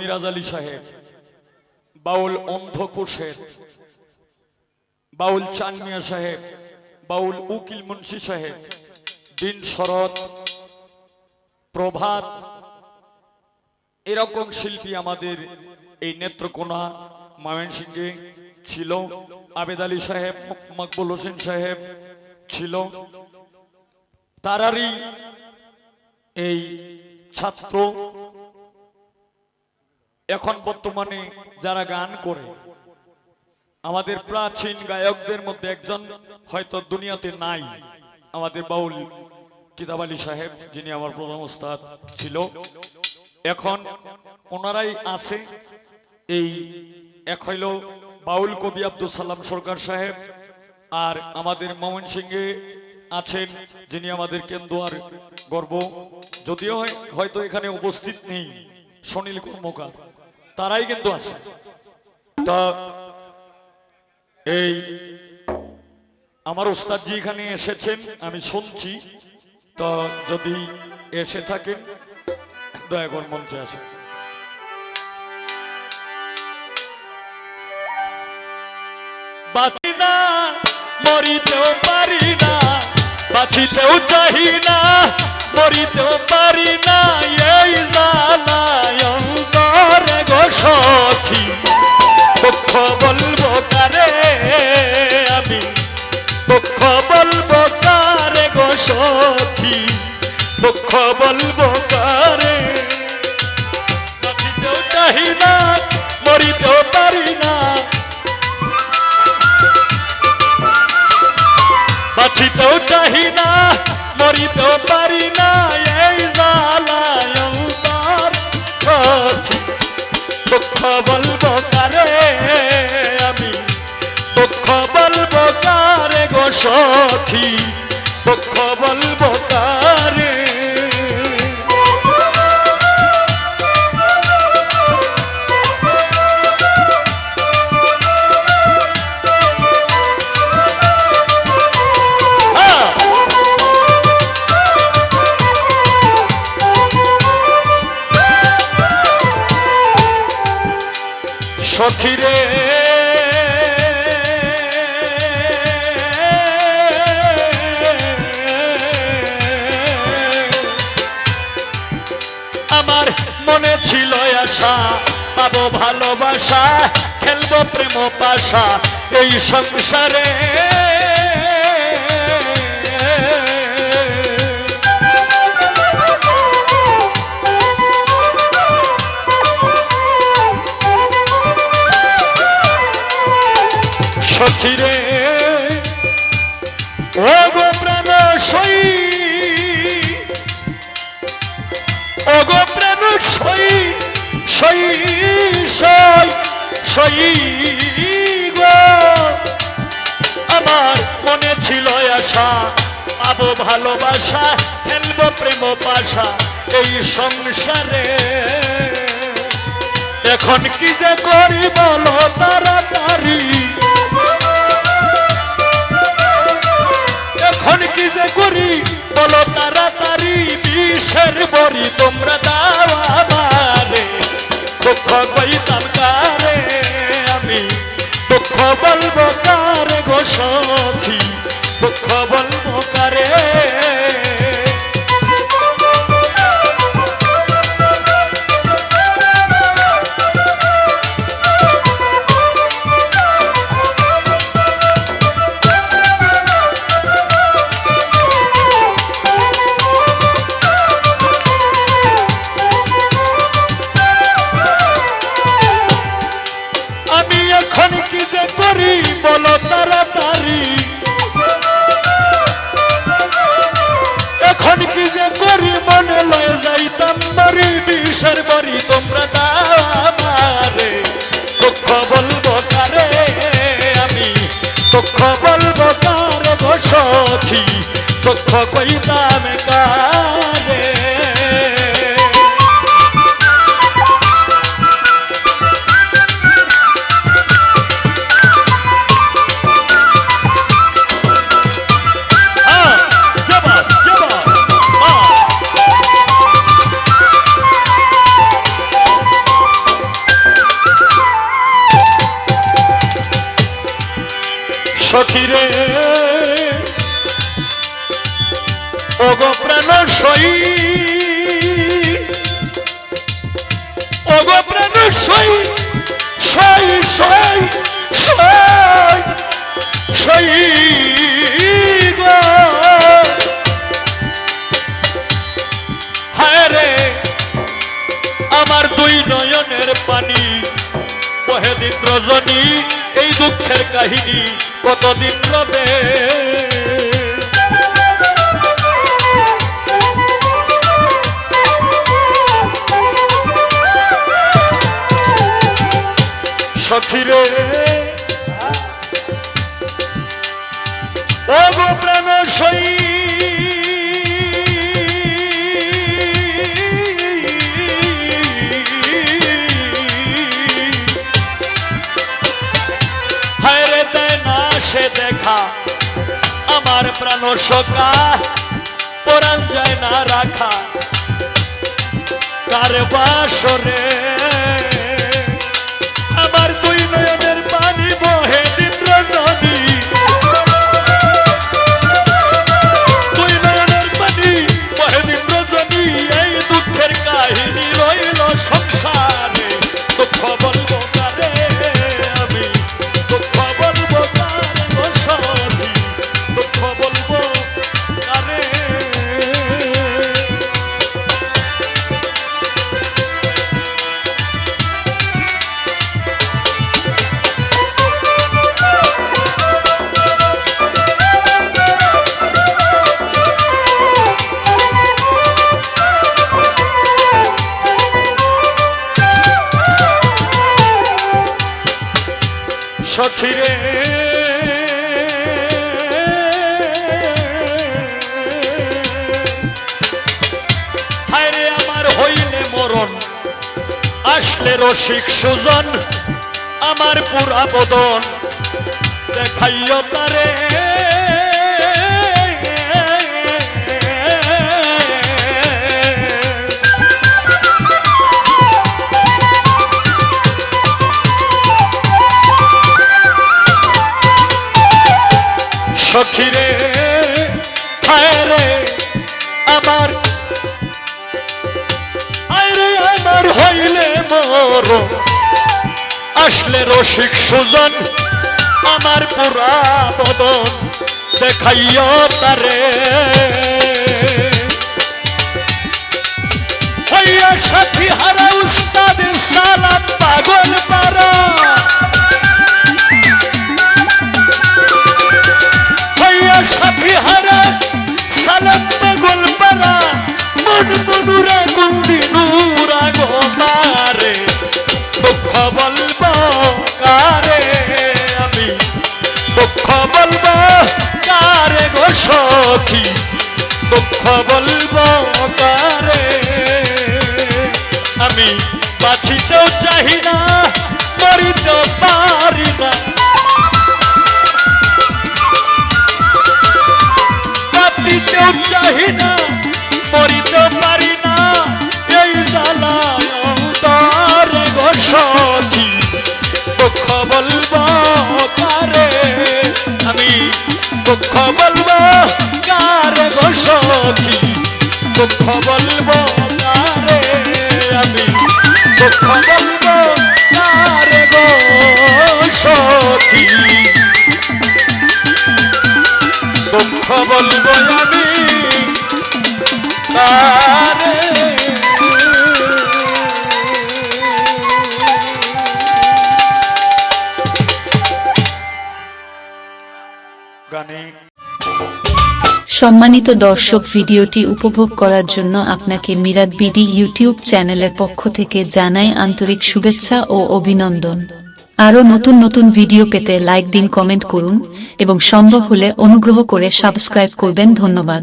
মিরাজ আলী সাহেব, বাউল অন্ধকোষের, বাউল চানমিয়া সাহেব, বাউল উকিল মুন্সি সাহেব, দিন শরৎ, প্রভাত, এরকম শিল্পী আমাদের এই নেত্রকোনা ময়মনসিংহে ছিল। আবেদ আলী সাহেব, মকবুল হোসেন সাহেব ছিল। তারারই এই ছাত্র এখন বর্তমানে যারা গান করে, আমাদের প্রাচীন গায়কদের মধ্যে একজন হয়তো দুনিয়াতে নাই, আমাদের বাউল কিতাব আলী সাহেব, যিনি আমার প্রথম উস্তাদ ছিল। এখন ওনারাই আছে। এই এক হইল বাউল কবি আব্দুল সালাম সরকার সাহেব, আর আমাদের ময়মনসিংহে আছেন যিনি আমাদের কেন্দুয়ার গর্ব, যদিও হয়তো এখানে উপস্থিত নেই, সুনীল কর্মকার, তারাই কিন্তু আছে। তা এই আমার উস্তাদজি এখানে এসেছেন, আমি শুনছি, তো যদি এসে থাকেন দয়া করে মঞ্চে আসেন। বাঁচি না, মরিতেও পারি না, বাঁচিতেও চাহি না, মরিতেও পারি না, এই জ্বালায় অন্তরে গো সখী, দুঃখ বলবো কারে আমি, দুঃখ বলবো কারে গো সখী, দুঃখ বলবো কারে। বাঁচিতেও চাহি না, মরিতেও পারি না, বাঁচিতেও চাহি না, মরিতেও পারি না, এই জ্বালায় অন্তর সখী, দুঃখ বলবো কারে আমি, দুঃখ বলবো কারে গো সখী, দুঃখ বলবো কারে। সখী রে আমার মনে ছিল আশা, পাবো ভালোবাসা, খেলবো প্রেম পাশা এই সংসারে, সখী রে ও গো প্রাণ সই, ও গো প্রাণ সই, সই সই সই গো, আমার মনে ছিল আশা, পাবো ভালোবাসা, খেলবো প্রেম পাশা এই সংসারে, এখন কি যে করি বলো তাড়াতাড়ি, এখন কি যে করি বলো তাড়াতাড়ি, বিষের বড়ি তোমরা দাও আমারে, দুঃখ কইতাম কারে আমি, দুঃখ বলবো কারে গো সখী, দুঃখ বলবো কারে। বলো তাড়াতাড়ি, এখন কি যে করি মনে লয় যাইতাম বাড়ি, বিষের বাড়ি তোমরা দাও আমারে, দুঃখ বলবো কারে আমি, দুঃখ বলবো কারে গো সখী, দুঃখ কইতাম কারে। সখীরে ওগো প্রাণ সই, ওগো প্রাণ সই সই সই সই সই গো। হায় রে আমার দুই নয়নের পানি বহে দিন রজনী, এই দুঃখের কাহিনী কতদিন রবে। সখীরে ওগো প্রাণ সই, হায় রে দেয় না সে দেখা আমার প্রাণ সখা, পরাণ যায় না রাখা কার বাসরে। আমার দুই নয়নের পানি বহে দিন রজনী, দুই নয়নের পানি বহে দিন রজনী, এই দুঃখের কাহিনী রইল সংসারে। দুঃখ বলবো কারে আমি, দুঃখ বলবো কারে গো সখী, দুঃখ বলবো কারে। সখীরে হায় রে আমার হইলে মরণ, আসলে রসিক সুজন, আমার পুরা বদন দেখাইও তারে। সখীরে হায় রে আমার, হায় রে আমার হইলে মর, আসলে রসিক সুজন, আমার পুরা বদন দেখাইও তারে। হইয়া সাথী হারা উস্তাদ সালাম পাগল পারা, সাথী হারা সালাম পাগল পারা, মন মনুরা গুন্দিনুরা গো মারে। দুঃখ বলবো কারে আমি, দুঃখ বলবো কারে গো সখী, দুঃখ বলবো কারে আমি। বাঁচিতেও চাহি না, মরিতেও পারি না, বাঁচিতেও চাহি না, মরিতে পারি না, এই জ্বালায় অন্তরে গো সখী। দুঃখ বলবো কারে আমি, দুঃখ বলবো কারে গো সখী, দুঃখ বলবো কারে আমি, দুঃখ বলবো কারে গো সখী, দুঃখ বলবো আমি কারে। গানে সম্মানিত দর্শক, ভিডিওটি উপভোগ করার জন্য আপনাকে মিরাদ বিডি ইউটিউব চ্যানেলের পক্ষ থেকে জানাই আন্তরিক শুভেচ্ছা ও অভিনন্দন। আরও নতুন নতুন ভিডিও পেতে লাইক দিন, কমেন্ট করুন এবং সম্ভব হলে অনুগ্রহ করে সাবস্ক্রাইব করবেন। ধন্যবাদ।